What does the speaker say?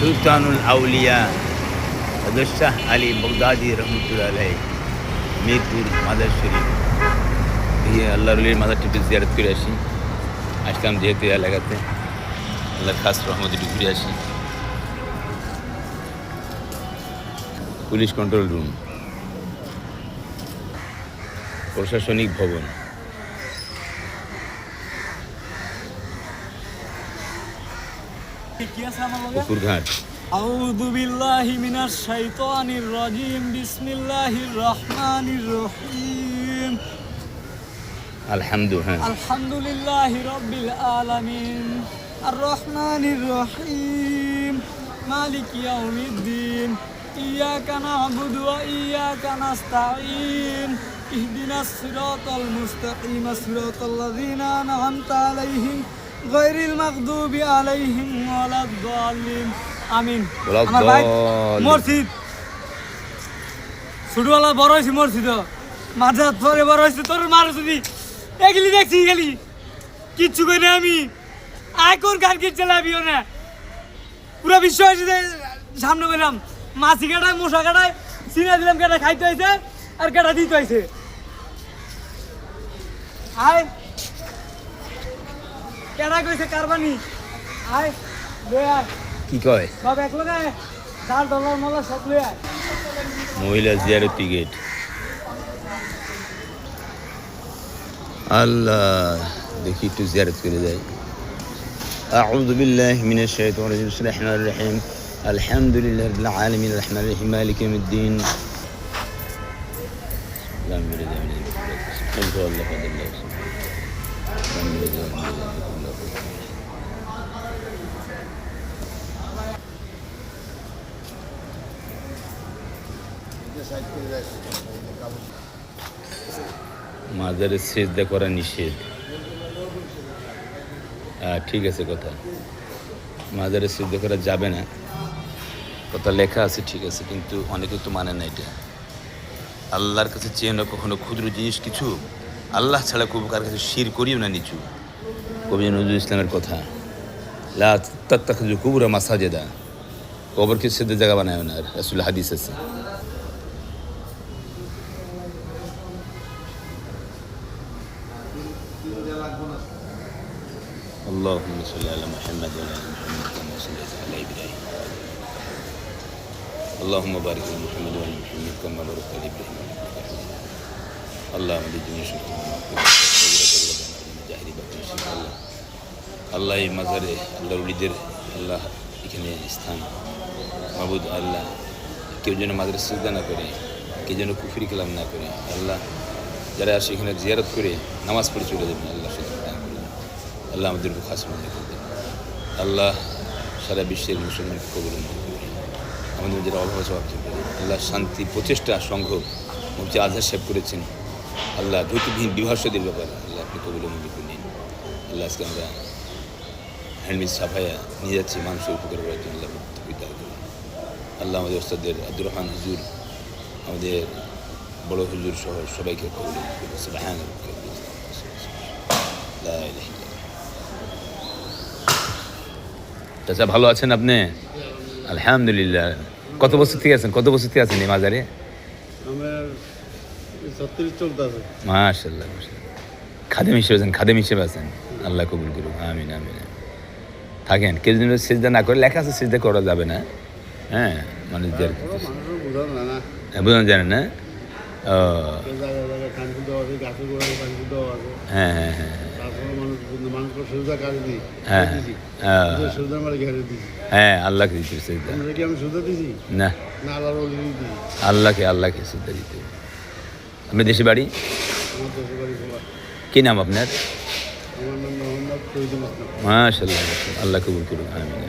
সুলতানুল আউলিয়া হযরত শাহ আলী বাগদাদি রহমতুল্লাহ আলাইহি মিরপুর মাজার শরীফ এই আল্লাহর ওলির মাজারটি জিয়ারত করে আসলাম যেহেতু এলাকাতে আল্লাহর খাস রহমতে ঘুরে আসি। পুলিশ কন্ট্রোল রুম, প্রশাসনিক ভবন, পুকুরঘাট। আউযু বিল্লাহি মিনাশ শাইতানির রাজিম, বিসমিল্লাহির রহমানির রহিম। আলহামদুলিল্লাহি রাব্বিল আলামিন, আর রহমানির রহিম, মালিকি ইয়াউমিদ্দিন, ইয়াকা না'বুদু ওয়া ইয়াকা নাস্তাঈন, ইহদিনাস সিরাতাল মুস্তাকিম, সিরাতাল লাযিনা আন'আমতা আলাইহিম গায়রিল মাগদুবি আলাইহিম ওয়ালাদ-দাল্লিন। আমিন। আমার ভাই মসজিদ ছোটবেলা বড় হয়েছি মসজিদ, মাঝে ধরে বড় হয়েছে। তোর মার যদি এগুলি দেখছি গেলি কিচ্ছু করি না আমি। আয় কোন গান কিনছে লাভিও না, পুরো বিশ্ব সামনে পেলাম। মাছি কাটায় মশা কাটায় চিনা দিলাম, কেটা খাইতে হয়েছে আর কেটা দিতে হয়েছে। আয় কেটা কইছে কারবানি, আয় লয়ে আয়। কি কয়? সব এক লগায় ডাল ডলার মালা সব লয়ে আয়। মহিলা জিয়ারতি গেট। আল্লাহ, দেখি একটু জিয়ারত করে যাই। আউযু বিল্লাহি মিনাশ শাইতানির রাজিম, বিসমিল্লাহির রহমানির রহিম, আলহামদুলিল্লাহি রাব্বিল আলামিন, আর রহমানির রহিম, মালিকি ইয়াউমিদ্দিন। মাজারে সিজদা করা নিষেধ। ঠিক আছে কথা, মাজারে সিজদা করা যাবে না কথা লেখা আছে, ঠিক আছে, কিন্তু অনেকে তো মানে না এটা। আল্লাহর কাছে চেয়ে না কখনো ক্ষুদ্র জিনিস কিছু, আল্লাহ ছাড়া কবু কার কাছে শির করিও না নিচু। কবি নজরুল ইসলামের কথা, লা তাত্তাখিযু কুবুরা মাসাজিদা, কবরকে সিজদার জায়গা বানায় না। রাসূল হাদিস আছে। اللهم صل على محمد وعلى ال محمد كما صليت على ابراهيم. اللهم بارك على محمد وعلى ال محمد كما باركت على ابراهيم. اللهم بجميع شركنا আল্লাহ এই মাজারে আল্লাহর ওলিদের আল্লাহ এখানে স্থান মাবুদ। আল্লাহ কেউ যেন মাজারে সিজদা না করে, কেউ যেন কুফরি কালাম না করে। আল্লাহ যারা আসে এখানে জিয়ারত করে নামাজ পড়ে চলে যাবেন, আল্লাহ সেটা দান করবেন। আল্লাহ আমাদেরকে খাস মনে করবেন। আল্লাহ সারা বিশ্বের মুসলমানকে কবুল করবেন। আমাদের যারা অভাব জবাব দেবেন। আল্লাহ শান্তি প্রচেষ্টা সংঘ মুফতি আজহার সাহেব করেছেন। আল্লাহ দ্বৈতবিহীন বিভাষদের ব্যাপারে আল্লাহ আপনি কবুল মঞ্জুর করে নিন। আল্লাহ আজকে আমরা হ্যান্ডমিজ সাফাইয়া নিয়ে যাচ্ছি মানুষের উপকার করার জন্য। আল্লাহ মুক্তি করুন। আল্লাহ আমাদের ওস্তাদের আব্দুর রহমান হুজুর, আমাদের বড় হুজুর সহ সবাইকে কবুল করুন। সুবহানাল্লাহ। চাচা ভালো আছেন আপনি? আলহামদুলিল্লাহ। কত বছর থেকে আছেন? কত বছর থেকে আছেন এই মাজারে? মাশাআল্লাহ, খাদেম হিসেবে আছেন, খাদেম হিসেবে আছেন। আল্লাহ কবুল করুন। আমিন আমিন। থাকেন, কেউ যেন সিজদা না করে, লেখা আছে সিজদা করা যাবে না। হ্যাঁ, মানুষ বোঝানো জানে না। ও হ্যাঁ হ্যাঁ হ্যাঁ হ্যাঁ, আল্লাহকে দিতে না, আল্লাহকে সিজদা দিতে। আপনার দেশে বাড়ি? কি নাম আপনার? মাশাআল্লাহ, আল্লাহ কবুল করুন। আমিন।